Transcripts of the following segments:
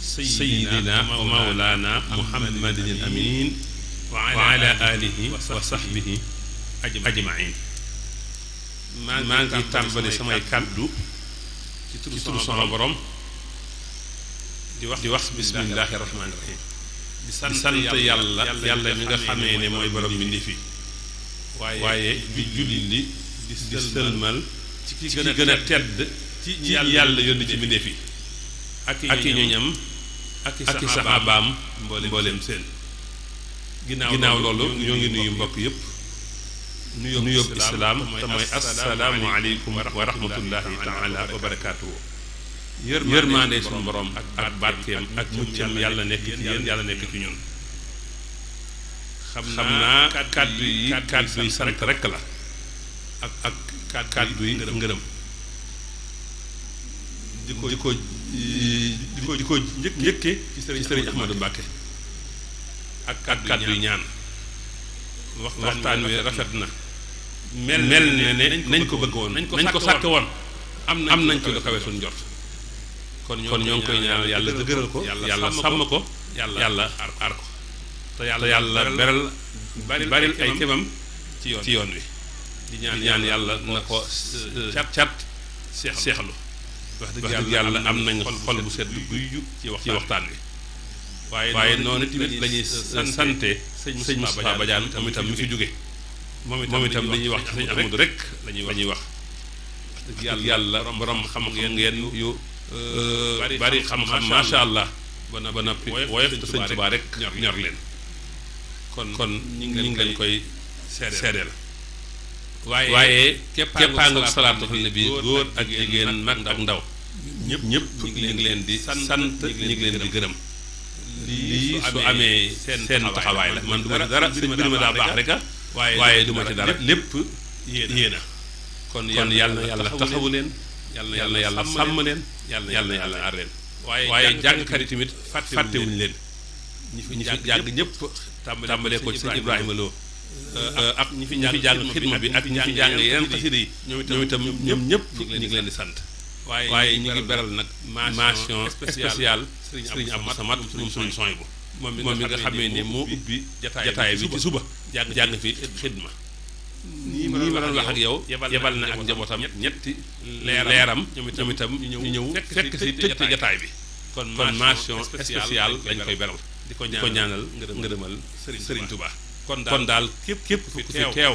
sayyidina wa mawlana muhammadin al amin wa ala alihi wa sahbihi ajmain. maa ngi tàmbali samay kàddu ci turu sama borom di wax bismillahi rahmaani rahim. di sant yàlla mi nga xamee ne mooy borom bi ndi fi waaye di julli di sëlmal ci ki gën a tedd ci yàlla yónni ci mbindéef yi ak i ñoñam ak i saxaabaam mbooleem seen. ginnaaw loolu ñoo ngi nuyu mbokk yëpp nuyoo islaam te mooy assalaamu aleykum wa rahmatullahi taala wa barakaatuhu. yërmaande suñu borom ak barkeem ak muccam yàlla nekk ci yéen yàlla nekk ci ñun. xam naa kàddu yi sant rekk la ak kàddu yi ngërëm di ko njëkke ci sëriñ Ahmadou Mbàkke ak kàddu yi ñaan. waxtaan wi rafet na mel ne nañ ko bëgg woon nañ ko sàkke woon am nañ ko lu kawe suñ jot. kon ñoo ngi koy ñaanal yàlla dëgëral ko yàlla sàmm ko yàlla aar ko te yàlla beral baril ay kemam ci yoon wi. di ñaan yàlla na ko cat seexlu. wax dëgg yàlla am nañ xol bu sedd guyu ci waxtaan wi. waaye noonu tamit la ñuy sante sëñ Moustapha Badiane moom itam mi fi jóge moom itam li ñuy wax ci sëñ Ahmadou rek la ñuy wax. wax dëgg yàlla borom xam-xam ngeen yu bari xam-xam macha allah ba noppi woyof te sëñ Tuubaa rek ñor leen. kon ñu ngi leen koy seedeel. waaye keppaangu salaatu ala nabi góor ak jigéen mag ak ndaw ñëpp ñu ngi leen di sant ñu ngi leen di gërëm. lii su amee seen taxawaay la man du ma ci dara sëñ bi ma daa baax rek waaye du ma ci dara lépp yéena. kon yàlla na yàlla taxawu leen yàlla na yàlla sàmm leen yàlla na yàlla aar leen. waaye jàngkat yi tamit fàttewuñu leen. ñi fi jàng ñëpp tàmbalee ko ci sëñ Ibrahima Lo ak ñi fi jàng xidma bi ak ñi fi jàng yeneen xasida yi ñoom itam ñoom ñëpp ñu ngi leen di sant. waaye ñu ngi beral nag mention spéciale Sëriñ Abdou Samad moom suñu sooy bu moom mi nga xamee ne moo ubbi jataay bi ci suba jàng fi xidma. nii ma doon wax ak yow yebal na ak njabootam ñetti leeram ñoom itam ñu ñëw fekk si tëj jataay bi. kon mention spéciale lañ koy beral di ko ñaanal ngërëmal Sëriñ Touba. kon daal képp fu fi teew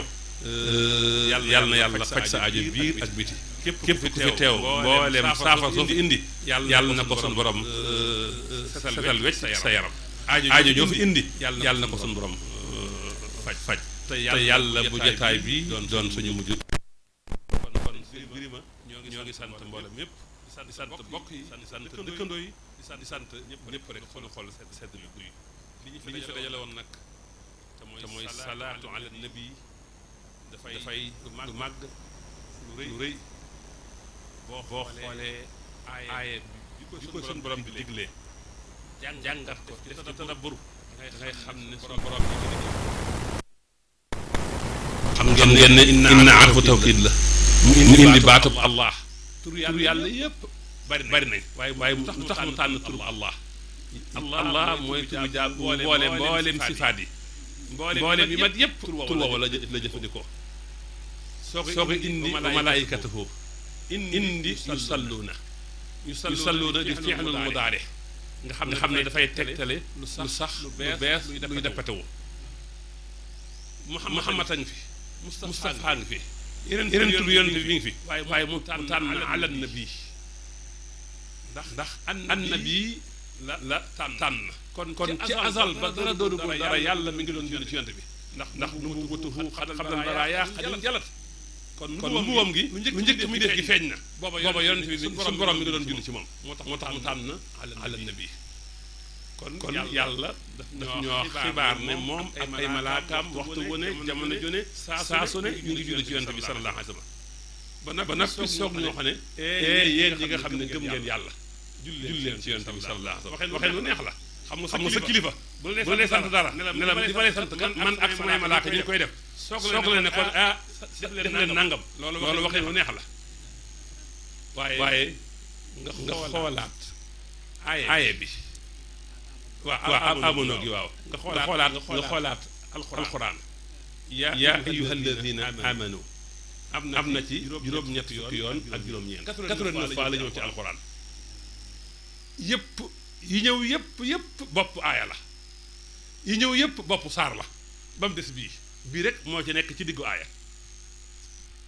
yàlla na yàlla faj sa aajo biir ak biti. képp ku fi teew mbooleem saafara soo fi indi yàlla na ko suñu borom setal wecc sa yaram. aajo joo fi indi yàlla na ko suñu borom faj. te yàlla bu jotaay bi doon suñu mujj. kon birima ñoo ngi sant mboolem yépp di sant mbokk yi di sant dëkkandoo yi di sant ñëpp rek xol sedd bi guy. li ñu fi dajale woon nag te mooy salaatu ala nabi dafay lu màgg lu rëy. boo xoolee aaye bi ko suñu borom di diglee jàngat ko def ci tadabbur dangay xam ne suñu borom xam ngeen ne inna arfu tawkiid la mu indi baatub allah. tur yàlla yëpp bari nañ waaye lu tax mu tànn tur allah mooy turu jaam mboolem sifaat yi mboolem yi mat yëpp tur woowu la jëfandikoo. soo ko indi wa malaayikatuhu indi yusalluuna di fi'lul mudaari nga xam ne dafay tegtale lu sax lu bees luy dappatewu. Muhammad a ngi fi Mustafa a ngi fi yeneen tur yonent bi ngi fi waaye mu tànn ala nabi ndax an nabi la tànn. kon ci azal ba dara doonagul dara yàlla mi ngi doon julli ci yonent bi ndax nu mu wutuhu xabla baraaya xadin jalat. kon nubuwam gi lu njëkk mi def gi feeñ na booba yonent bi suñu borom mi nga doon julli ci moom moo tax mu tànn ala nabi. kon yàlla daf ñoo xibaar ne moom ak ay malaakaam waxtu wu ne jamono ju ne saa su ne ñu ngi julli ci yonent bi sallallahu alayhi wa sallam. ba noppi soog ñoo xam ne yéen ñi nga xam ne gëm ngeen yàlla julli leen ci yonent bi sallallahu alayhi wa sallam. waxee lu neex la xam nga sa kilifa bu la nee sant dara ne la di ma lay sant man ak samay malaaka ñu koy def soog la ne kon def leen nangam loolu waxee lu neex la. waaye nga xoolaat aaye bi waaw amono gi waaw nga xoolaat alxuraan yaa ayyuha alladina amanu am na ci juróom-ñett fukki yoon ak juróom-ñeent 89 fois la ñëw ci alxuraan yëpp yi ñëw yëpp bopp aaya la yi ñëw yëpp bopp saar la ba mu des bii rek moo ci nekk ci diggu aaya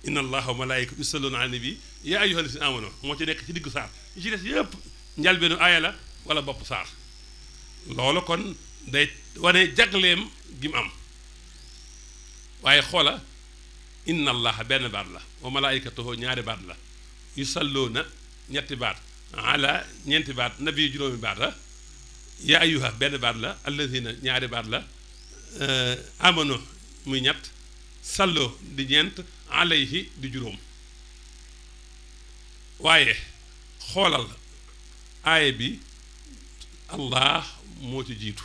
inna allaha wa malaikatu yusalluna ala nabi yaa ayyuha alladina amanu moo ci nekk ci diggu saar yi ci des yëpp njalbeenu aaya la wala bopp saar loolu kon day wane jagleem gi mu am waaye xoola inna allaha benn baat la wa malaikatuhu ñaari baat la yusalluuna ñetti baat ala ñeenti baat nabi juróomi baat la yaa ayyuha benn baat la alladina ñaari baat la amano muy ñett salloo di ñeent alayhi di juróom waaye xoolal aaya bi allah moo ci jiitu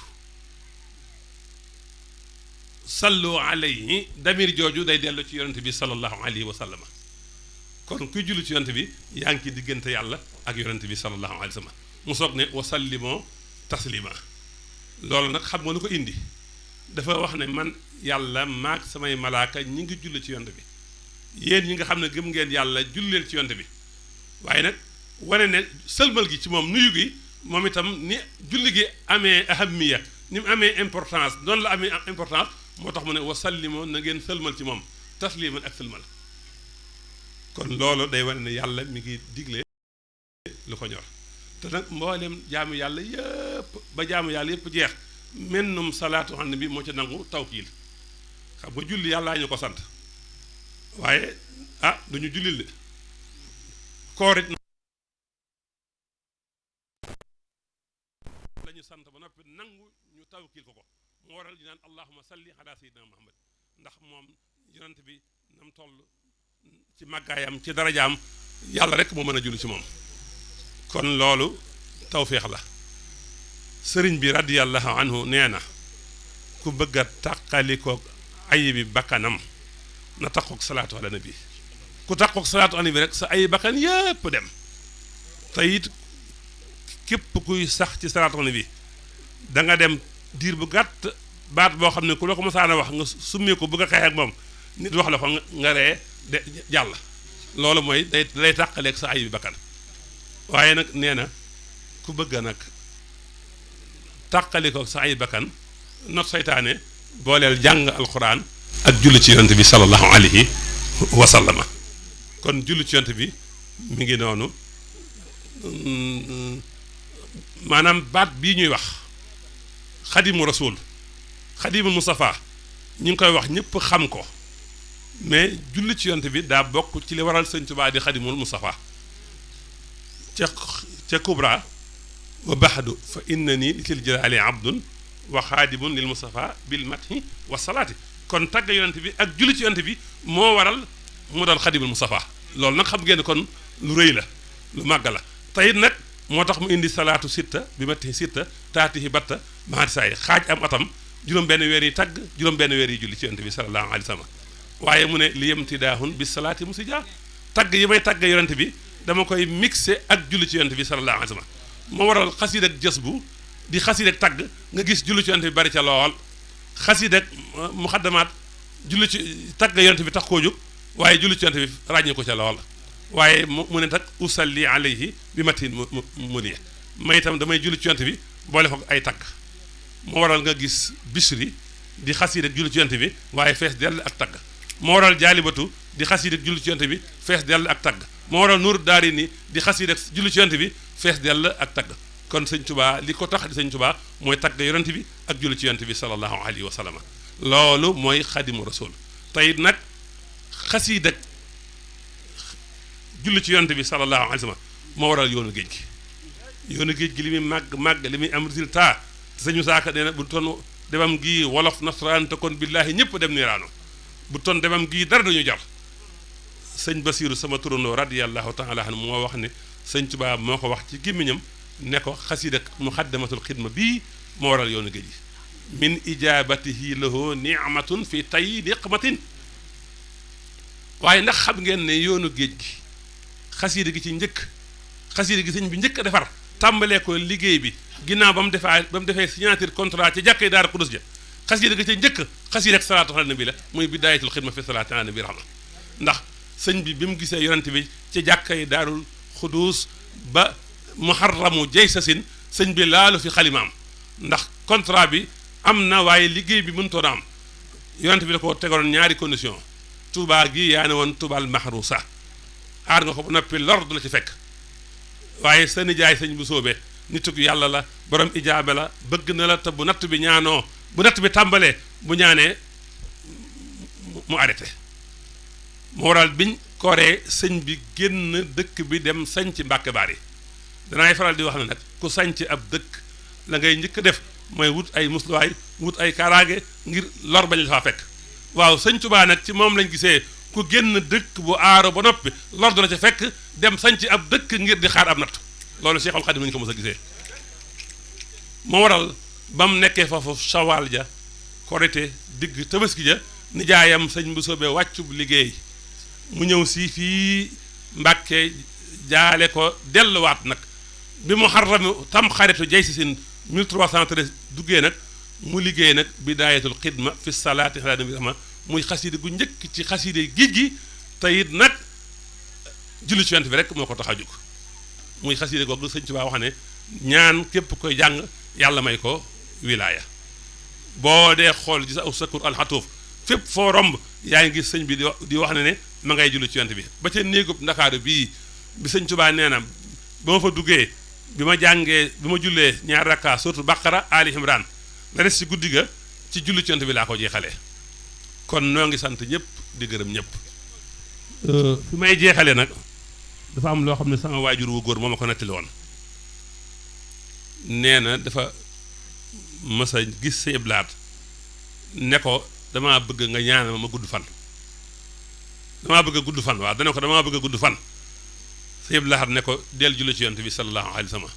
sallu alayhi damir jooju day dellu ci yonent bi sallallahu alayhi wa sallam kon kuy julli ci yonent bi yaa ngi ci diggante yàlla ak yonent bi sallallahu alayhi wa sallam mu soog ne wa sallimoo taslima loolu nag xam nga lu ko indi dafa wax ne man yàlla maag samay malaaka ñi ngi julli ci yonent bi yéen ñi nga xam ne gëm ngeen yàlla julleel ci yonent bi waaye nag wane ne sëlmal gi ci moom nuyu gi moom itam ni julli gi amee ahamiya ni mu amee importance noonu la amee importance moo tax mu ne wa sallimoo na ngeen sëlmal ci moom tasliman ak sëlmal kon loolu day wane ne yàlla mi ngi digle lu ko ñor te nag mboolem jaamu yàlla yëpp ba jaamu yàlla yëpp jeex mennum salaatu an nabi moo ci nangu tawkiil xam nga julli yàllaa ñu ko sant waaye duñu jullil de koorit lañu sant ba noppi nangu ñu tawkiil ko moo waral ñu naan allahumma salli ala sayyidina muhammad ndax moom yonent bi nam toll ci màggaayam ci darajaam yàlla rek moo mën a julli ci moom kon loolu tawféex la sëriñ bi radiyallahu anhu nee na ku bëgg a tàqalikoog ayibi bakkanam na taqoog salaatu ala nabi ku taqoog salaatu ala nabi rek sa ayi bakkan yépp dem te it képp kuy sax ci salaatu ala nabi da nga dem diir bu gàtt baat boo xam ne ku la ko mësaan a wax nga summee ko bëgg a xeex ak moom nit wax la ko nga ree de jàll loolu mooy day tàqaleeg sa ayibi bakkan waaye nag nee na ku bëgg nag tàqalikoog sa ayibi bakkan not seytaane booleel jàng alxuraan ak julli ci yonent bi sallallahu alayhi wa sallama kon julli ci yonent bi mi ngi noonu maanaam baat bii ñuy wax xadimu rasul xadimul Mustafa ñu ngi koy wax ñëpp xam ko mais julli ci yonent bi daa bokk ci li waral sëñ Tuubaa di xadimul Mustafa ca kubra wa baxdu fa innani lil jalaali abdun wa xaadimun lil Mustafa bil mathi wa salaati kon tagg yonent bi ak julli ci yonent bi moo waral mu doon xadimul Mustafa loolu nag xam ngeen kon lu rëy la lu màgg la teyit nag moo tax mu indi salaatu sitta bi matti sitta taatihi batta maati saay xaaj am atam juróom benn weer yi tagg juróom benn weer yi julli ci yonent bi sallallahu alayhi wa sallam waaye mu ne li yemtidaahun bi salaati musija tagg yi may tagg yonent bi dama koy mixé ak julli ci yonent bi sallallahu alayhi wa sallam moo waral xasiid ak jës bu di xasiid ak tagg nga gis julli ci yonent bi bari ca lool xasiid ak muxaddamaat julli ci tagg yonent bi tax koo jóg waaye julli ci yonent bi ràññee ko ca lool waaye mu ne tak usalli alayhi bi matin mu die may itam damay julli ci yonent bi boole ko ay tagg moo waral nga gis bisri di xasiid ak julli ci yonent bi waaye fees dell ak tagg moo waral jaalibatu di xasiid ak julli ci yonent bi fees dell ak tagg moo waral nuur daari ni di xasiid ak julli ci yonent bi fees dell ak tagg kon sëñ Tuubaa li ko tax di sëñ Tuubaa mooy tagg yonent bi ak julli ci yonent bi sallallahu alayhi wa sallam loolu mooy xadimu rasul tey nag xasiid ak julli ci yonent bi sallallahu alayhi wa sallam moo waral yoonu géej gi li muy màgg li muy am résultat te sëñu saaka nee na bu ton demam gii wolof nasaraan te kon billaahi ñëpp dem niiraano bu ton demam gii dara dañu jar sëñ Basiiru sama turandoo radiyallahu taala anhu moo wax ne sëñ Tuubaa moo ko wax ci gémmiñam ne ko xasiid ak muxaddamatul xidma bii moo waral yoonu géej gi min ijaabatihi lahu ni'matun fi tay niqmatin waaye ndax xam ngeen ne yoonu géej gi xasiida gi ci njëkk xasiida gi sëñ bi njëkk a defar tàmbalee ko liggéey bi ginnaaw ba mu defee signature contrat ci jàkkee Daaru Xudus ja xasida ga ca njëkk xasida rek salaatu ala nabi la muy bidaayatul xidma fi salaati ala nabi rahma ndax sëñ bi mu gisee yonent bi ci jàkkay Daarul Xudus ba muharramu jay sasin sëñ bi laalu fi xalimaam ndax contrat bi am na waaye liggéey bi mënutoon a am yonent bi da ko tegoon ñaari condition Touba gi yaa ne woon Toubaal mahrusa aar nga ko ba noppi lor du la ci fekk waaye sa nijaay sëñ bu soobee nitug yàlla la borom ijaabe la bëgg na la te bu natt bi ñaanoo bu natt bi tàmbalee bu ñaanee mu arrêté moo waral biñ koree sëñ bi génn dëkk bi dem sañc Mbàkke Baari danaay faral di wax ne nag ku sañc ab dëkk la ngay njëkk a def mooy wut ay musluwaay wut ay kaaraange ngir lor bañ la faa fekk waaw sëñ Tuubaa nag ci moom lañ gisee ku génn dëkk bu aaro ba noppi lor du la ca fekk dem sañc ab dëkk ngir di xaar ab natt loolu Seexul Xadiim lañu ko mos a gisee moo waral ba mu nekkee foofu sawaal ja korite digg tabaski ja nijaayam sëñ bu soobee wàccub liggéey mu ñëw si fii Mbàkke jaale ko delluwaat nag bi mu xarrami tam xaritu jay si sin 1313 duggee nag mu liggéey nag bidaayatul xidma fi salaati ala nabi rahma muy xaside gu njëkk ci xaside géej gi te it nag julli ci yonent bi rek moo ko tax a jóg muy xaside googu sëñ Tuubaa wax ne ñaan képp koy jàng yàlla may ko wilaaya boo dee xool gis aw sakur alxatuuf fépp foo romb yaa ngi gis sëñ bi di wax ne ma ngay julli ci yonent bi ba ca néegub Ndakaaru bii bi sëñ Tuubaa nee na ba ma fa duggee bi ma jullee ñaari rakka surtout Baqara Ali Imran la des ci guddi ga ci julli ci yonent bi laa ko jeexalee kon noo ngi sant ñëpp di gërëm ñëpp fi may jeexalee nag dafa am loo xam ne sama waajur wu góor moo ma ko nettali woon nee na dafa mës a gis sëñ blaat ne ko damaa bëgg nga ñaanal ma gudd fan damaa bëgg a gudd fan waaw dana ko damaa bëgg a gudd fan sëñ blaat ne ko del julli ci yonent bi sallallahu alayhi wa sallam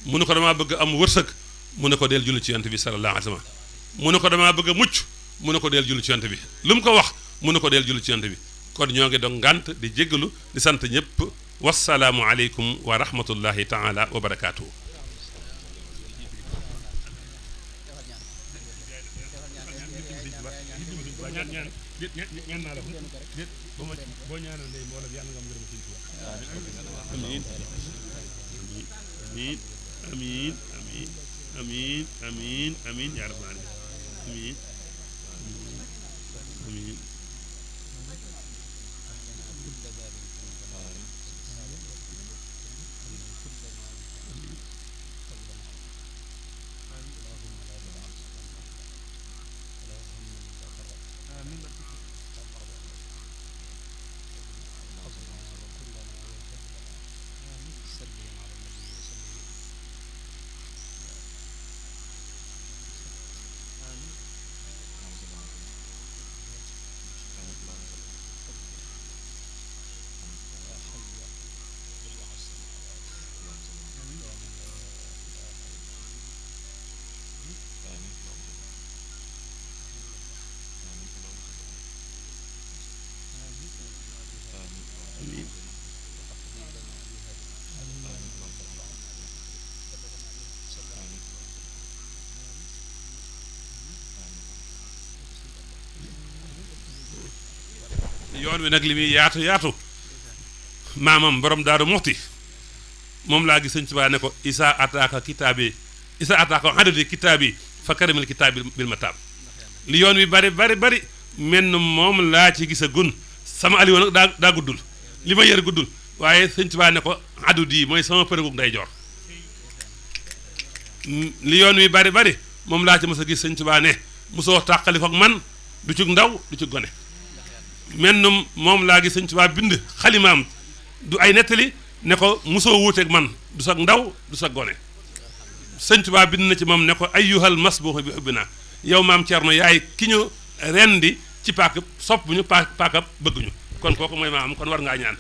mu ne ko damaa bëgg am wërsëg mu ne ko del julli ci yonent bi sallallahu alayhi wa sallam mu ne ko damaa bëgg a mucc mu ne ko del julli ci yonent bi lu mu ko wax mu ne ko del julli ci yonent bi kon ñoo ngi doon ngànt di jéggalu di sant ñëpp wasalaamu aleykum wa rahmatullahi taala wa barakaatuhu amiin amiin amiin amiin amiin yaa rabbal aalamiin amiin amiin yoon wi nag li muy yaatu yaatu maamam borom Daaru Muxti moom laa gis sëñ Tuubaa ne ko isa ataaka adadi kitaabi fa karimil kitaabi bil mataab li yoon wi bari bari bari menn moom laa ci gis a gun sama aliwo nag daa guddul li ma yër guddul waaye sëñ Tuubaa ne ko adudi mooy sama përëgug nday joor li yoon wi bari bari moom laa ci mos a gis sëñ Tuubaa ne mosoo tàqali foog man du ci ndaw du ci gone mennum moom laa gis sëñ Tuubaa bind xalimaam du ay nettali ne ko mosoo wuuteeg man du sag ndaw du sag gone sëñ Tuubaa bind na ci moom ne ko ayyuhal masbuuxu bi ubbi naa yow maam Cerno yaay ki ñu rendi ci paaka sopp ñu paaka bëgguñu kon kooku mooy maam kon war ngaa ñaan